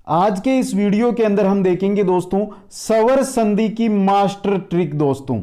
आज के इस वीडियो के अंदर हम देखेंगे दोस्तों स्वर संधि की मास्टर ट्रिक। दोस्तों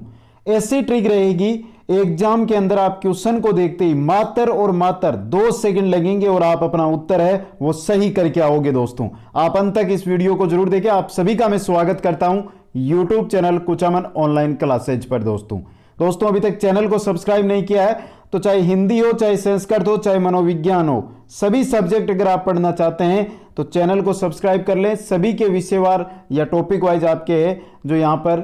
ऐसी ट्रिक रहेगी, एग्जाम के अंदर आप क्वेश्चन को देखते ही मात्र और मात्र 2 सेकंड लगेंगे और आप अपना उत्तर है वो सही करके आओगे। दोस्तों आप अंत तक इस वीडियो को जरूर देखें। आप सभी का मैं स्वागत करता हूं YouTube channel Kuchaman online classes पर। दोस्तों अभी तक चैनल को सब्सक्राइब नहीं किया है तो चाहे हिंदी हो, चाहे संस्कृत हो, चाहे मनोविज्ञान हो, सभी सब्जेक्ट अगर आप पढ़ना चाहते हैं तो चैनल को सब्सक्राइब कर लें। सभी के विषयवार या टॉपिक वाइज आपके जो यहां पर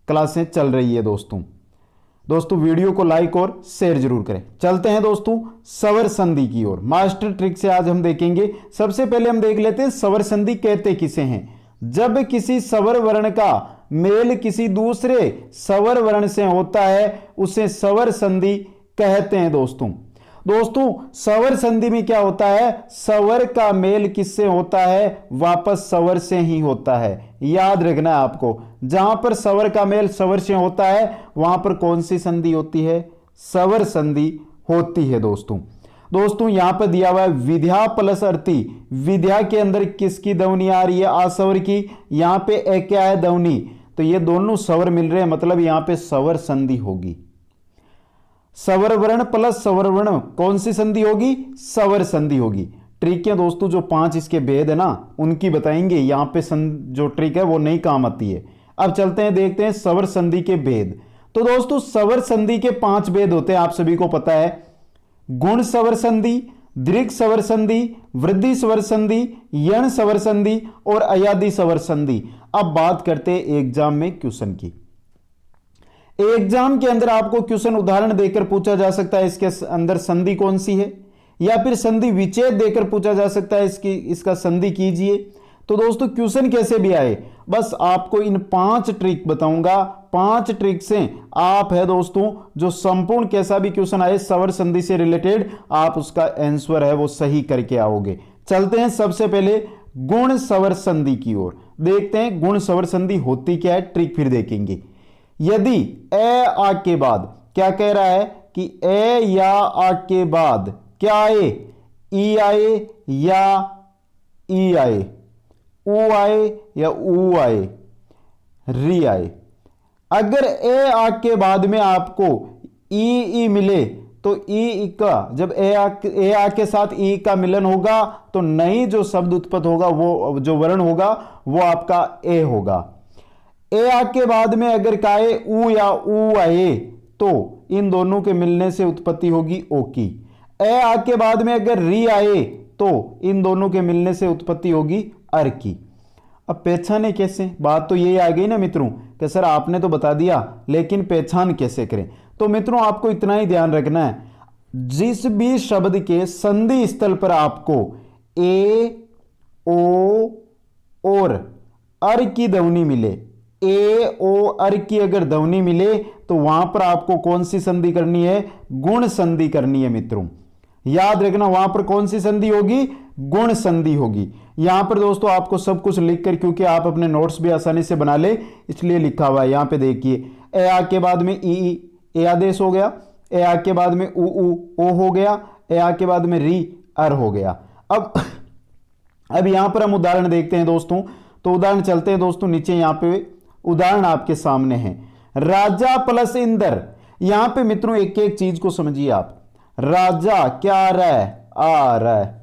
क्लासें चल रही है। दोस्तों वीडियो को लाइक और शेयर जरूर करें। चलते हैं दोस्तों स्वर संधि की ओर। मास्टर ट्रिक से आज हम देखेंगे। सबसे पहले हम देख लेते हैं स्वर संधि कहते किसे हैं। जब किसी स्वर वर्ण का मेल किसी दूसरे स्वर वर्ण से होता है उसे स्वर संधि कहते हैं। दोस्तों स्वर संधि में क्या होता है, स्वर का मेल किससे होता है, वापस स्वर से ही होता है। याद रखना है आपको, जहां पर स्वर का मेल स्वर से होता है वहां पर कौन सी संधि होती है, स्वर संधि होती है। दोस्तों यहां पर दिया हुआ है विद्या प्लस अर्थी। विद्या के अंदर किसकी ध्वनि आ रही है, आस्वर की। यहां पे ए क्या है, ध्वनि, तो ये दोनों स्वर मिल रहे हैं, मतलब यहां पे स्वर संधि होगी। स्वर वर्ण प्लस स्वर वर्ण कौन सी संधि होगी, स्वर संधि होगी। ट्रिक है दोस्तों, जो 5 इसके भेद है ना उनकी बताएंगे। यहां पे जो ट्रिक है वो नहीं काम आती है। अब चलते हैं देखते हैं स्वर संधि के भेद। तो दोस्तों स्वर संधि के 5 भेद होते हैं, आप सभी को पता है। गुण स्वर संधि, दीर्घ स्वर संधि, वृद्धि स्वर संधि, यण स्वर संधि और अयादि स्वर संधि। अब बात करते हैं एग्जाम में क्वेश्चन की। एग्जाम के अंदर आपको क्वेश्चन उदाहरण देकर पूछा जा सकता है इसके अंदर संधि कौन सी है, या फिर संधि विच्छेद देकर पूछा जा सकता है इसका संधि कीजिए। तो दोस्तों क्वेश्चन कैसे भी आए, बस आपको इन 5 ट्रिक बताऊंगा। 5 ट्रिक से आप है दोस्तों जो संपूर्ण कैसा भी क्वेश्चन आए स्वर संधि से रिलेटेड, आप उसका आंसर है वो सही करके आओगे। चलते हैं सबसे पहले गुण स्वर संधि की ओर। देखते हैं गुण स्वर संधि होती क्या है, ट्रिक फिर देखेंगे। यदि ए आ के बाद क्या कह रहा है कि ए या आ के बाद क्या आए, ई आए या ई आए, ऊ आए या ऊ आए, री आए। अगर ए आ के बाद में आपको ई मिले तो ई का जब ए आ के साथ ई का मिलन होगा तो नई जो शब्द उत्पत्ति होगा वो जो वर्ण होगा वो आपका ए होगा। ए आ के बाद में अगर काए ऊ या ऊ आए तो इन दोनों के मिलने से उत्पत्ति होगी ओ की। ए आ के बाद में अगर री आए तो इन दोनों के मिलने से उत्पत्ति होगी अर की। अब पहचाने कैसे, बात तो यही आ गई ना मित्रों कि सर आपने तो बता दिया लेकिन पहचान कैसे करें। तो मित्रों आपको इतना ही ध्यान रखना है, जिस भी शब्द के संधि स्थल पर आपको ए ओ और अर की ध्वनि मिले, ए ओ अर की अगर ध्वनि मिले तो वहां पर आपको कौन सी संधि करनी है, गुण संधि करनी है। मित्रों याद रखना वहां पर कौन सी संधि होगी, गुण संधि होगी। यहां पर दोस्तों आपको सब कुछ लिखकर, क्योंकि आप अपने नोट्स भी आसानी से बना ले इसलिए लिखा हुआ है। यहां पे देखिए ए आ के बाद में ई ए आदेश हो गया, ए आ के बाद में ऊ ओ हो गया, ए आ के बाद में री अर हो गया। अब यहां पर हम उदाहरण देखते हैं दोस्तों। तो उदाहरण चलते हैं दोस्तों, नीचे यहां पे उदाहरण आपके सामने है। राजा प्लस इंदर। यहां पे मित्रों एक एक चीज को समझिए आप। राजा क्या आ रहा है, आ रहा है,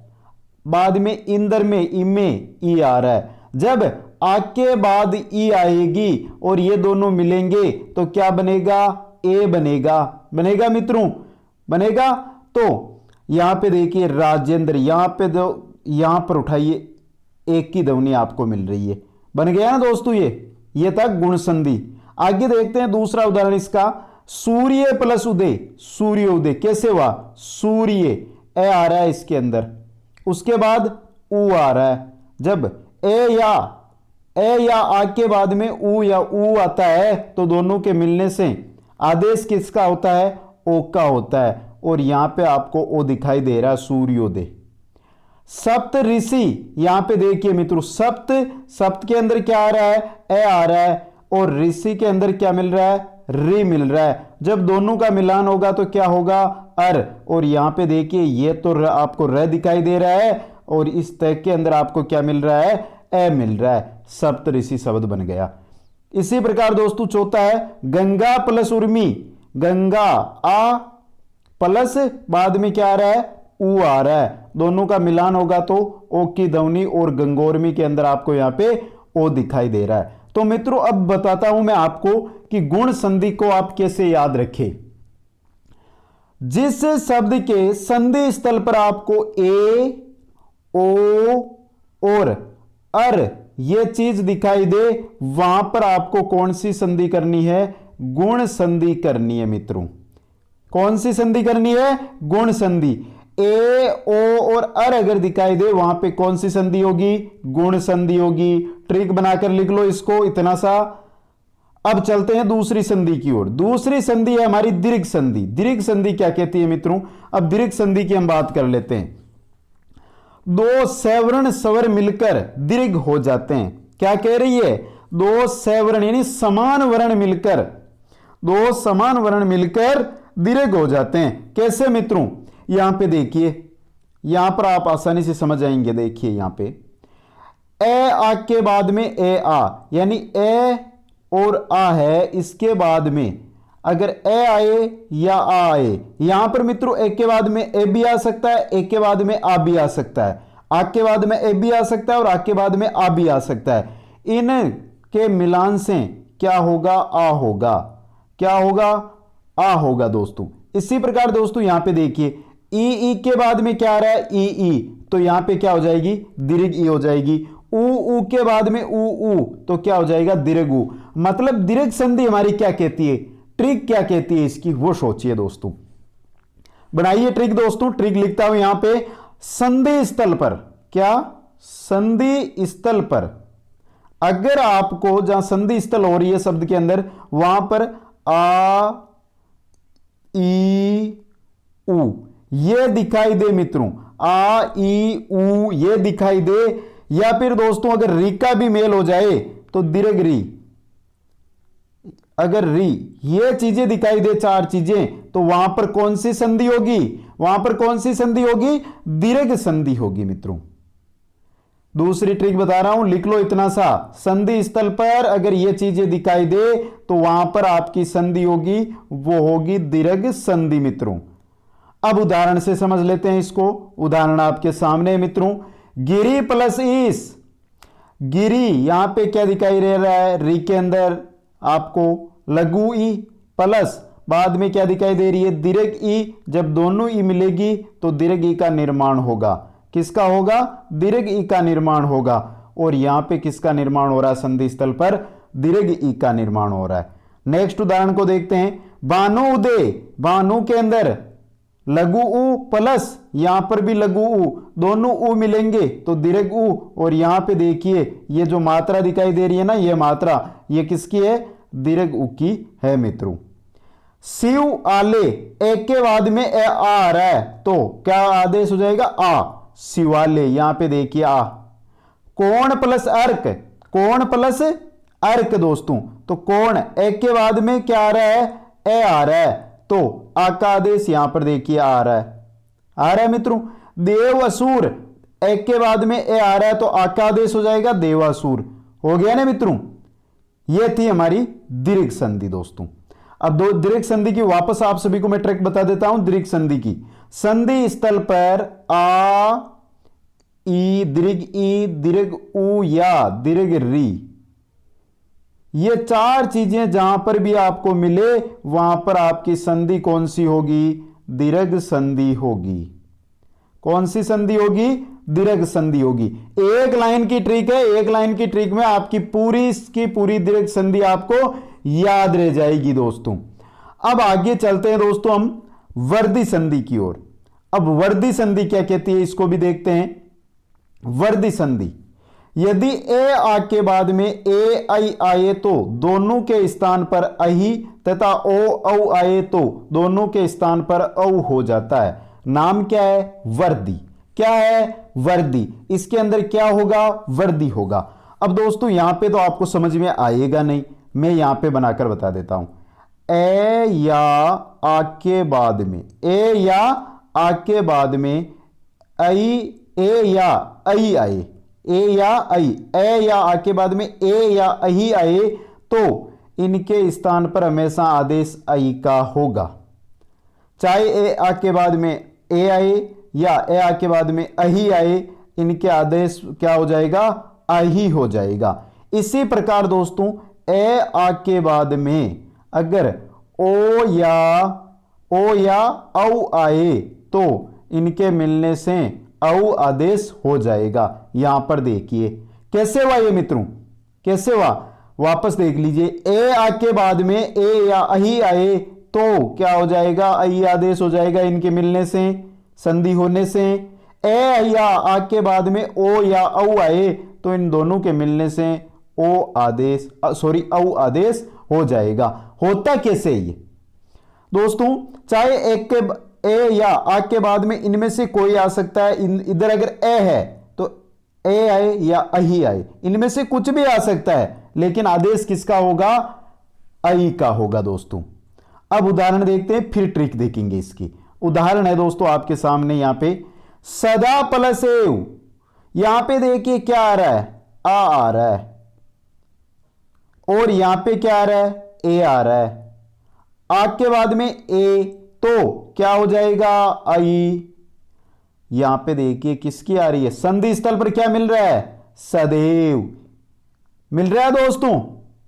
बाद में इंदर में ई आ रहा है। जब आ के बाद ई आएगी और ये दोनों मिलेंगे तो क्या बनेगा, ए बनेगा मित्रों, बनेगा। तो यहां पे देखिए राजेंद्र, यहां पर उठाइए एक की ध्वनि आपको मिल रही है, बन गया ना दोस्तों। ये था गुण संधि। आगे देखते हैं दूसरा उदाहरण इसका। सूर्य प्लस उदय, सूर्य उदय कैसे हुआ, सूर्य ए आ रहा है इसके अंदर, उसके बाद ऊ आ रहा है। जब ए या आ के बाद में ऊ या ऊ आता है तो दोनों के मिलने से आदेश किसका होता है, ओ का होता है। और यहां पे आपको ओ दिखाई दे रहा है, सूर्योदय। सप्त ऋषि, यहां पे देखिए मित्रों सप्त के अंदर क्या आ रहा है, ए आ रहा है, और ऋषि के अंदर क्या मिल रहा है, री मिल रहा है। जब दोनों का मिलान होगा तो क्या होगा, अर। और यहां पे देखिए ये तो आपको र दिखाई दे रहा है और इस तय के अंदर आपको क्या मिल रहा है, ए मिल रहा है, सप्तऋषि शब्द बन गया। इसी प्रकार दोस्तों चौथा है गंगा प्लस उर्मी, गंगा आ प्लस बाद में क्या आ रहा है, ऊ आ रहा है, दोनों का मिलान होगा तो ओ की ध्वनि, और गंगोर्मी के अंदर आपको यहां पे ओ दिखाई दे रहा है। तो मित्रों अब बताता हूं मैं आपको कि गुण संधि को आप कैसे याद रखें। जिस शब्द के संधि स्थल पर आपको ए, ओ और अर ये चीज दिखाई दे, वहां पर आपको कौन सी संधि करनी है, गुण संधि करनी है मित्रों। कौन सी संधि करनी है, गुण संधि। ए, ओ और अर अगर दिखाई दे वहां पे कौन सी संधि होगी, गुण संधि होगी। ट्रिक बनाकर लिख लो इसको इतना सा। अब चलते हैं दूसरी संधि की ओर। दूसरी संधि है हमारी दीर्घ संधि। दीर्घ संधि क्या कहती है मित्रों, अब दीर्घ संधि की हम बात कर लेते हैं। दो सवर्ण स्वर मिलकर दीर्घ हो जाते हैं। क्या कह रही है, दो सवर्ण यानी समान वर्ण मिलकर, दो समान वर्ण मिलकर दीर्घ हो जाते हैं। कैसे मित्रों, यहां पे देखिए, यहां पर आप आसानी से समझ आएंगे। देखिए यहां पे ए आ के बाद में ए आ, यानी ए और आ है, इसके बाद में अगर ए आए या आ आए, यहां पर मित्रों ए के बाद में ए भी आ सकता है, ए के बाद में आ भी आ सकता है, आ के बाद में ए भी आ सकता है और आ के बाद में आ भी आ सकता है। इन के मिलान से क्या होगा, आ होगा। क्या होगा, आ होगा दोस्तों। इसी प्रकार दोस्तों यहां पे देखिए ई के बाद में क्या आ रहा है, ई, तो यहां पे क्या हो जाएगी, दीर्घ ई हो जाएगी। ऊ के बाद में ऊ, तो क्या हो जाएगा, दीर्घ ऊ। मतलब दीर्घ संधि हमारी क्या कहती है, ट्रिक क्या कहती है इसकी, वो सोचिए दोस्तों। बनाइए ट्रिक दोस्तों। ट्रिक लिखता हूं यहां पे, संधि स्थल पर, क्या, संधि स्थल पर अगर आपको जहां संधि स्थल हो रही है शब्द के अंदर, वहां पर आ, ई, ऊ ये दिखाई दे मित्रों, आ, ई, ऊ ये दिखाई दे, या फिर दोस्तों अगर री का भी मेल हो जाए तो दीर्घ री, अगर री ये चीजें दिखाई दे, चार चीजें, तो वहां पर कौन सी संधि होगी, वहां पर कौन सी संधि होगी, दीर्घ संधि होगी मित्रों। दूसरी ट्रिक बता रहा हूं, लिख लो इतना सा। संधि स्थल पर अगर ये चीजें दिखाई दे तो वहां पर आपकी संधि होगी, वो होगी दीर्घ संधि मित्रों। अब उदाहरण से समझ लेते हैं इसको। उदाहरण आपके सामने है मित्रों। गिरी प्लस ईस, गिरी यहां पे क्या दिखाई दे रहा है, री के अंदर आपको लघु ई प्लस बाद में क्या दिखाई दे रही है, दीर्घ ई। जब दोनों ई मिलेगी तो दीर्घ ई का निर्माण होगा। किसका होगा, दीर्घ ई का निर्माण होगा। और यहां पे किसका निर्माण हो रहा है, संधि स्थल पर दीर्घ ई का निर्माण हो रहा है। नेक्स्ट उदाहरण को देखते हैं। बानु उदय, बानु के अंदर लघु ऊ प्लस यहां पर भी लघु ऊ, दोनों ऊ मिलेंगे तो दीर्घ ऊ। और यहां पे देखिए ये जो मात्रा दिखाई दे रही है ना, ये मात्रा ये किसकी है, दीर्घ ऊ की है मित्रों। शिव आले, एक के बाद में ए आ रहा है तो क्या आदेश हो जाएगा, आ, शिवाले। यहां पे देखिए आ। कोण प्लस अर्क, कोण प्लस अर्क दोस्तों, तो कोण एक के बाद में क्या आ रहा है, ए आ रहा है, तो आ का आदेश यहां पर देखिए आ रहा है, आ रहा है मित्रों। देव असुर, एक के बाद में ए आ रहा है तो आ का आदेश हो जाएगा देवासुर। हो गया ना मित्रों, यह थी हमारी दीर्घ संधि दोस्तों। अब दो दीर्घ संधि की वापस आप सभी को मैं ट्रिक बता देता हूं। दीर्घ संधि की, संधि स्थल पर आ, ई, दीर्घ ऊ या दीर्घ री, ये चार चीजें जहां पर भी आपको मिले वहां पर आपकी संधि कौन सी होगी, दीर्घ संधि होगी। कौन सी संधि होगी, दीर्घ संधि होगी। एक लाइन की ट्रिक है, एक लाइन की ट्रिक में आपकी पूरी की पूरी दीर्घ संधि आपको याद रह जाएगी दोस्तों। अब आगे चलते हैं दोस्तों हम वर्धी संधि की ओर। अब वर्धी संधि क्या कहती है इसको भी देखते हैं। वर्धी संधि, यदि ए आ के बाद में ए आई आए तो दोनों के स्थान पर अही तथा ओ औ आए तो दोनों के स्थान पर औ हो जाता है। नाम क्या है, वर्धी। क्या है, वर्धी। इसके अंदर क्या होगा, वर्धी होगा। अब दोस्तों यहां पे तो आपको समझ में आएगा नहीं, मैं यहां पे बनाकर बता देता हूं। ए या आ के बाद में, ए या आ के बाद में आई, ए या आई आए, ए या आई, ए या आ के बाद में ए या अही आए तो इनके स्थान पर हमेशा आदेश आई का होगा। चाहे ए आ के बाद में ए आए या ए आ के बाद में अही आए, इनके आदेश क्या हो जाएगा, अही हो जाएगा। इसी प्रकार दोस्तों ए आ के बाद में अगर ओ या औ आए तो इनके मिलने से औ आदेश हो जाएगा। यहां पर देखिए कैसे हुआ ये मित्रों, कैसे हुआ, वापस देख लीजिए। ए आ के बाद में ए या अही आए तो क्या हो जाएगा, अही आदेश हो जाएगा इनके मिलने से, संधि होने से। ए या आ के बाद में ओ या औ आए तो इन दोनों के मिलने से औ आदेश हो जाएगा। होता कैसे ये दोस्तों, चाहे एक के ए या आ के बाद में इनमें से कोई आ सकता है, इधर अगर ए है तो ए आए या अही आए, इनमें से कुछ भी आ सकता है, लेकिन आदेश किसका होगा, आई का होगा दोस्तों। अब उदाहरण देखते हैं, फिर ट्रिक देखेंगे इसकी। उदाहरण है दोस्तों आपके सामने, यहां पे सदा प्लस एव, यहां पे देखिए क्या आ रहा है, आ रहा है, और यहां पे क्या आ रहा है, ए आ रहा है। आ के बाद में ए तो क्या हो जाएगा, आई। यहां पे देखिए किसकी आ रही है, संधि स्थल पर क्या मिल रहा है, सदैव मिल रहा है दोस्तों,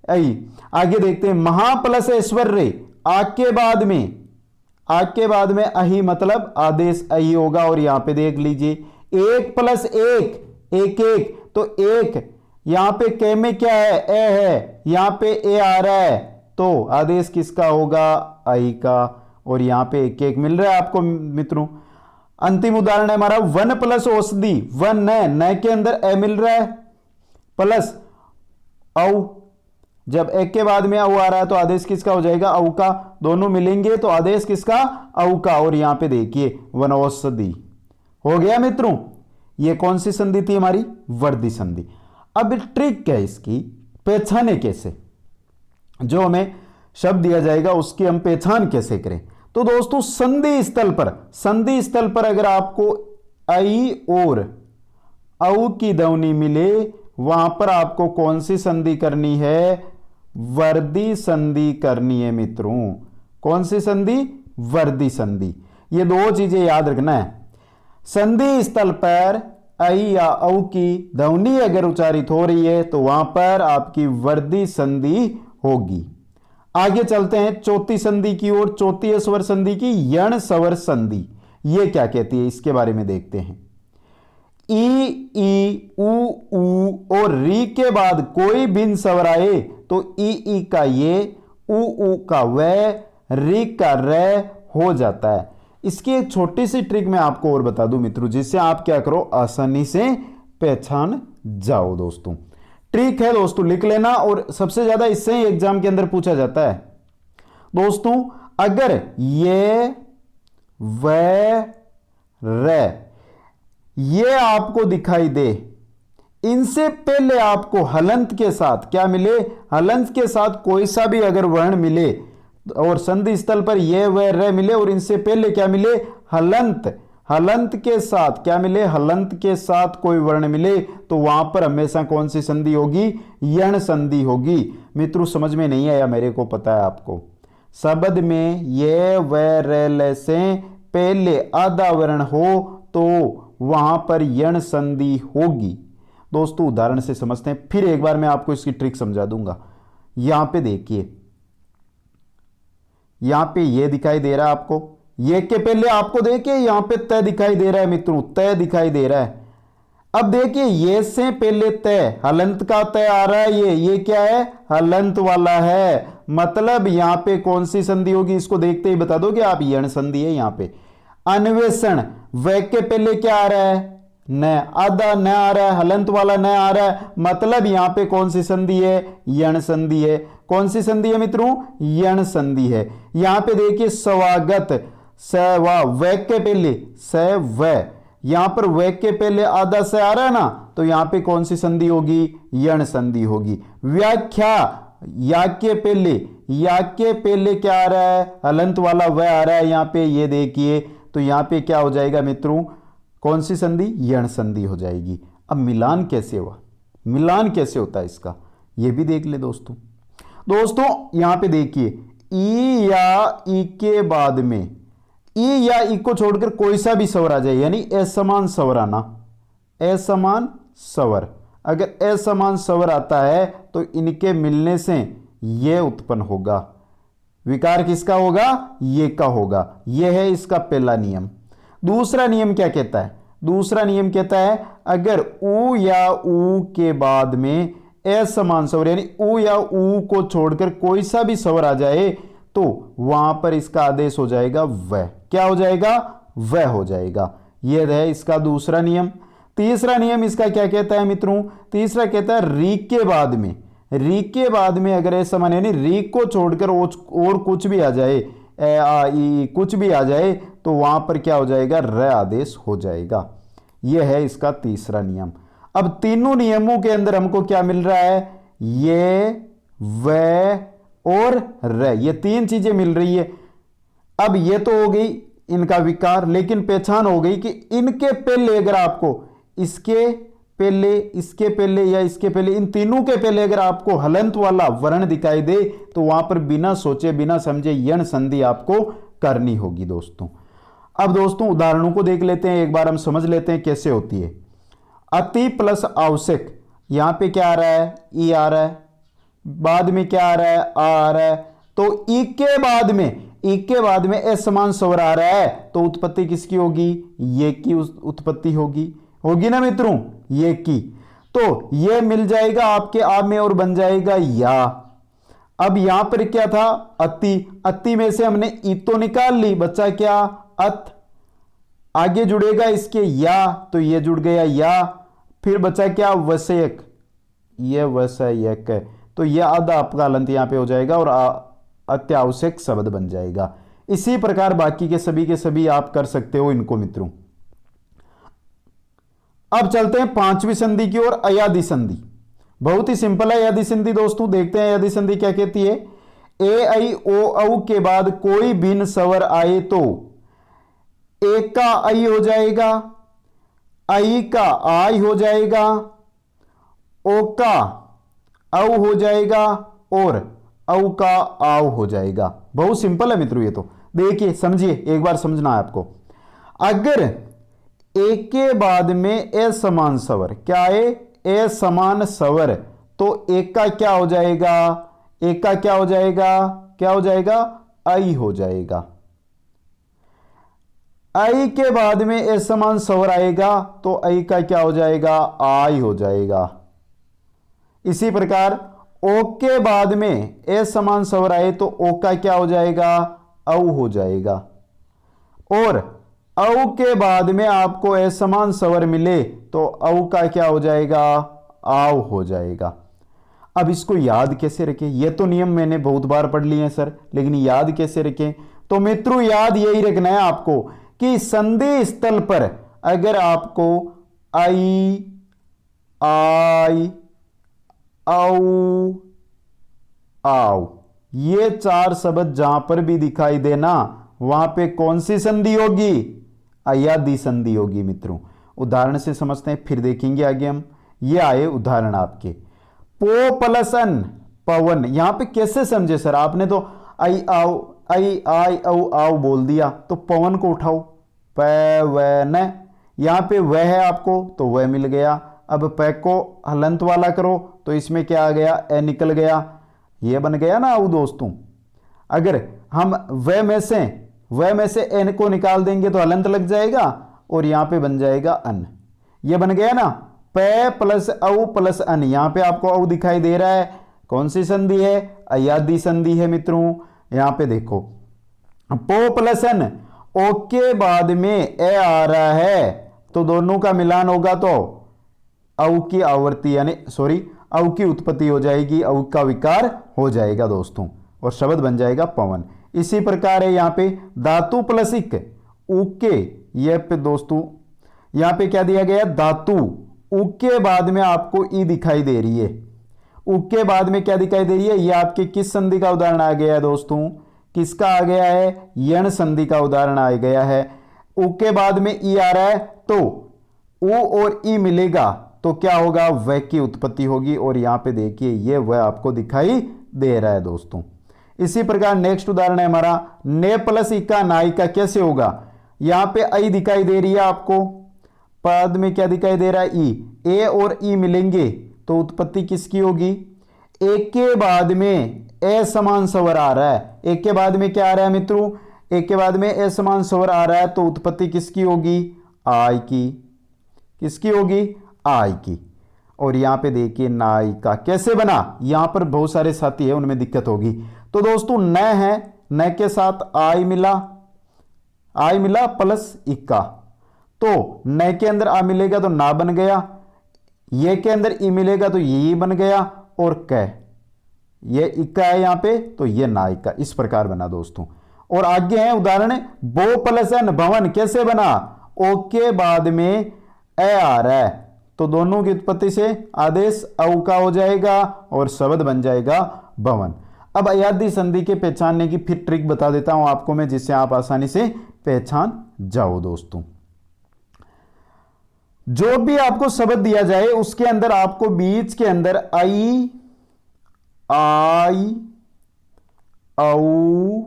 आई। आगे देखते हैं महा प्लस ऐश्वर्य, आ के बाद में अही मतलब आदेश अही होगा। और यहां पे देख लीजिए एक प्लस एक, तो एक यहां पे के में क्या है, ए है, यहां पे ए आ रहा है तो आदेश किसका होगा, आई का। और यहां पे एक मिल रहा है आपको मित्रों। अंतिम उदाहरण है हमारा वन प्लस औषधि, वन न के अंदर ए मिल रहा है प्लस औ, जब एक के बाद में औ आ रहा है तो आदेश किसका हो जाएगा, औ का। दोनों मिलेंगे तो आदेश किसका, औ का। और यहां पे देखिए वनौषधि हो गया मित्रों। ये कौन सी संधि थी हमारी, वर्दी संधि। अब ट्रिक क्या है इसकी, पहचाने कैसे, जो हमें शब्द दिया जाएगा उसकी हम पहचान कैसे करें। तो दोस्तों संधि स्थल पर अगर आपको आई और औ की ध्वनि मिले, वहां पर आपको कौन सी संधि करनी है, वर्दी संधि करनी है मित्रों। कौन सी संधि, वर्दी संधि। ये दो चीजें याद रखना है। संधि स्थल पर आई या औ की ध्वनि अगर उच्चारित हो रही है तो वहां पर आपकी वर्दी संधि होगी। आगे चलते हैं चौथी संधि की ओर, चौथी स्वर संधि की यण स्वर संधि। ये क्या कहती है इसके बारे में देखते हैं। ई ऊ और री के बाद कोई भिन्न स्वर आए तो ई का ये, ऊ का वह, री का रे हो जाता है। इसकी एक छोटी सी ट्रिक मैं आपको और बता दूं मित्रों, जिससे आप क्या करो, आसानी से पहचान जाओ दोस्तों। ट्रिक है दोस्तों, लिख लेना, और सबसे ज्यादा इससे ही एग्जाम के अंदर पूछा जाता है दोस्तों। अगर ये व रे ये आपको दिखाई दे, इनसे पहले आपको हलंत के साथ क्या मिले, हलंत के साथ कोई सा भी अगर वर्ण मिले और संधि स्थल पर ये व रे मिले और इनसे पहले क्या मिले, हलंत के साथ क्या मिले, हलंत के साथ कोई वर्ण मिले, तो वहां पर हमेशा कौन सी संधि होगी, यण संधि होगी। मित्रों समझ में नहीं आया, मेरे को पता है आपको। शब्द में ये व रे से पहले आधा वर्ण हो तो वहां पर यण संधि होगी। दोस्तों उदाहरण से समझते हैं, फिर एक बार मैं आपको इसकी ट्रिक समझा दूंगा। यहां पे देखिए, यहां पे ये दिखाई दे रहा है आपको, ये के पहले आपको देखिए यहां पे तय दिखाई दे रहा है मित्रों, तय दिखाई दे रहा है। अब देखिए ये से पहले तय, हलंत का तय आ रहा है, ये क्या है, हलंत वाला है, मतलब यहां पे कौन सी संधि होगी, इसको देखते ही बता दोगे आप, यण संधि है। यहां पे अन्वेषण, व के पहले क्या आ रहा है, न, आधा न आ रहा है, हलंत वाला न आ रहा है, मतलब यहां पे कौन सी संधि है, यण संधि है। कौन सी संधि है मित्रों, यण संधि है। यहां पे देखिए स्वागत, स व के पहले स व, यहां पर व के पहले आधा से आ रहा है ना, तो यहां पे कौन सी संधि होगी, यण संधि होगी। व्याख्या, या के पहले क्या आ रहा है, हलंत वाला व आ रहा है यहां पे, ये देखिए, तो यहां पे क्या हो जाएगा मित्रों, कौन सी संधि, यण संधि हो जाएगी। अब मिलान कैसे हुआ, मिलान कैसे होता है इसका, ये भी देख ले दोस्तों। दोस्तों यहां पे देखिए, ई या ई के बाद में, ई या ई को छोड़कर कोई सा भी स्वर आ जाए, यानी असमान स्वर आना, असमान स्वर, अगर असमान स्वर आता है तो इनके मिलने से यह उत्पन्न होगा, विकार किसका होगा, ये का होगा। यह है इसका पहला नियम। दूसरा नियम क्या कहता है, दूसरा नियम कहता है अगर ऊ या ऊ के बाद में असमान स्वर, यानी ऊ या ऊ को छोड़कर कोई सा भी स्वर आ जाए तो वहां पर इसका आदेश हो जाएगा वह, क्या हो जाएगा, वह हो जाएगा। यह है इसका दूसरा नियम। तीसरा नियम इसका क्या कहता है मित्रों, तीसरा कहता है री के बाद में, री के बाद में अगर ऐसा मान, यानी री को छोड़कर और कुछ भी आ जाए, ए आ ई कुछ भी आ जाए तो वहां पर क्या हो जाएगा, र आदेश हो जाएगा। यह है इसका तीसरा नियम। अब तीनों नियमों के अंदर हमको क्या मिल रहा है, ये, वह और र, ये तीन चीजें मिल रही है। अब ये तो हो गई इनका विकार, लेकिन पहचान हो गई कि इनके पहले अगर आपको इसके पहले, इसके पहले या इसके पहले, इन तीनों के पहले अगर आपको हलंत वाला वर्ण दिखाई दे तो वहां पर बिना सोचे बिना समझे यण संधि आपको करनी होगी दोस्तों। अब दोस्तों उदाहरणों को देख लेते हैं, एक बार हम समझ लेते हैं कैसे होती है। अति प्लस आवश्यक, यहां पे क्या आ रहा है, ई आ रहा है, बाद में क्या आ रहा है, आ रहा है, तो ई के बाद में, ई के बाद में असमान स्वर आ रहा है तो उत्पत्ति किसकी होगी, ये की उत्पत्ति होगी, होगी ना मित्रों, ये की। तो ये मिल जाएगा आपके आप में और बन जाएगा या। अब यहां पर क्या था, अति, अति में से हमने ई तो निकाल ली, बच्चा क्या, अत, आगे जुड़ेगा इसके या, तो ये जुड़ गया या, फिर बचा क्या, वसयक, ये वसयक है, तो यह आधा आपका हलंत यहां पे हो जाएगा और अत्यावश्यक शब्द बन जाएगा। इसी प्रकार बाकी के सभी आप कर सकते हो इनको मित्रों। अब चलते हैं पांचवी संधि की ओर, अयादि संधि। बहुत ही सिंपल है अयादि संधि दोस्तों, देखते हैं अयादि संधि क्या कहती है। ए आई ओ औ के बाद कोई भिन्न स्वर आए तो एक का आई हो जाएगा, आई का आई हो जाएगा, ओ का औ हो जाएगा और औ का आव हो जाएगा। बहुत सिंपल है मित्रों ये तो, देखिए समझिए, एक बार समझना है आपको। अगर एक के बाद में असमान स्वर, क्या है, असमान स्वर, तो एक का क्या हो जाएगा, एक का क्या हो जाएगा, क्या हो जाएगा, आई हो जाएगा। आई के बाद में असमान स्वर आएगा तो आई का क्या हो जाएगा, आई हो जाएगा। इसी प्रकार ओ के बाद में असमान स्वर आए तो ओ का क्या हो जाएगा, औ हो जाएगा। और औ के बाद में आपको असमान स्वर मिले तो औ का क्या हो जाएगा, आव हो जाएगा। अब इसको याद कैसे रखें, ये तो नियम मैंने बहुत बार पढ़ लिए हैं सर, लेकिन याद कैसे रखें, तो मित्रों याद यही रखना है आपको कि संधि स्थल पर अगर आपको आई, आई, औ, आव, ये चार शब्द जहां पर भी दिखाई देना वहां पे कौन सी संधि होगी, अयादि संधि होगी मित्रों। उदाहरण से समझते हैं, फिर देखेंगे आगे हम। ये आए उदाहरण आपके, पो प्लस अन, पवन। यहां पे कैसे समझे सर, आपने तो आई आओ, आई आई औ आओ बोल दिया, तो पवन को उठाओ, पवन, यहां पे वह है आपको तो वह मिल गया। अब प को हलंत वाला करो तो इसमें क्या आ गया, ए निकल गया, ये बन गया ना औ दोस्तों। अगर हम वह में से एन को निकाल देंगे तो हलंत लग जाएगा और यहां पे बन जाएगा अन, ये बन गया ना, प प्लस औ प्लस अन। यहां पे आपको औ दिखाई दे रहा है, कौन सी संधि है, अयादि संधि है मित्रों। यहां पे देखो पो प्लस अन, ओ के बाद में ए आ रहा है तो दोनों का मिलान होगा तो औ की आवर्ती यानी सॉरी औ की उत्पत्ति हो जाएगी, औ का विकार हो जाएगा दोस्तों और शब्द बन जाएगा पवन। इसी प्रकार है यहां पे धातु प्लस इक, उके, ये पे दोस्तों यहां पे क्या दिया गया, धातु, उ के बाद में आपको ई दिखाई दे रही है, उ के बाद में क्या दिखाई दे रही है, ये आपके किस संधि का उदाहरण आ गया है दोस्तों, किसका आ गया है, यण संधि का उदाहरण आ गया है। उ के बाद में ई आ रहा है तो उ और ई मिलेगा तो क्या होगा, व की उत्पत्ति होगी। और यहां पे देखिए ये व आपको दिखाई दे रहा है दोस्तों। इसी प्रकार नेक्स्ट उदाहरण है हमारा ने प्लस इका नायिका। कैसे होगा, यहां पे आई दिखाई दे रही है आपको, पद में क्या दिखाई दे रहा है, ई। ए और ई मिलेंगे तो उत्पत्ति किसकी होगी, एक के बाद में असमान स्वर आ रहा है। एक के बाद में क्या आ रहा है मित्रों, एक के बाद में असमान स्वर आ रहा है तो उत्पत्ति किसकी होगी, आई की। किसकी होगी, आई की। और यहां पे देखिए नायिका कैसे बना, यहां पर बहुत सारे साथी है उनमें दिक्कत होगी। तो दोस्तों न है, न के साथ आई मिला, आई मिला प्लस इक्का, तो न के अंदर आ मिलेगा तो ना बन गया, ये के अंदर ई मिलेगा तो ये बन गया, और क ये इक्का है यहां पे तो ये नायिका। इस प्रकार बना दोस्तों। और आगे है उदाहरण बो प्लस एन भवन। कैसे बना, ओ के बाद में ए आ रहा है तो दोनों की उत्पत्ति से आदेश औ का हो जाएगा और शब्द बन जाएगा भवन। अब अयादी संधि के पहचानने की फिर ट्रिक बता देता हूं आपको मैं, जिससे आप आसानी से पहचान जाओ दोस्तों। जो भी आपको शब्द दिया जाए उसके अंदर आपको बीच के अंदर आई, औ,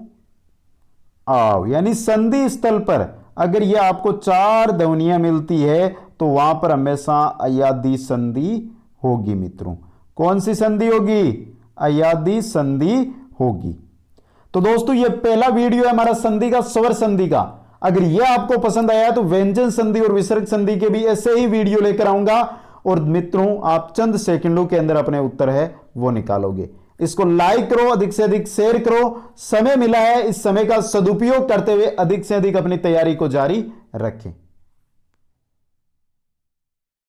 आओ यानी संधि स्थल पर अगर यह आपको 4 ध्वनियां मिलती है तो वहां पर हमेशा अयादी संधि होगी मित्रों। कौन सी संधि होगी, अयादी संधि होगी। तो दोस्तों ये पहला वीडियो है हमारा संधि का, स्वर संधि का। अगर यह आपको पसंद आया तो व्यंजन संधि और विसर्ग संधि के भी ऐसे ही वीडियो लेकर आऊंगा। और मित्रों आप चंद सेकंडों के अंदर अपने उत्तर है वो निकालोगे। इसको लाइक करो, अधिक से अधिक शेयर करो। समय मिला है, इस समय का सदुपयोग करते हुए अधिक से अधिक अपनी तैयारी को जारी रखें।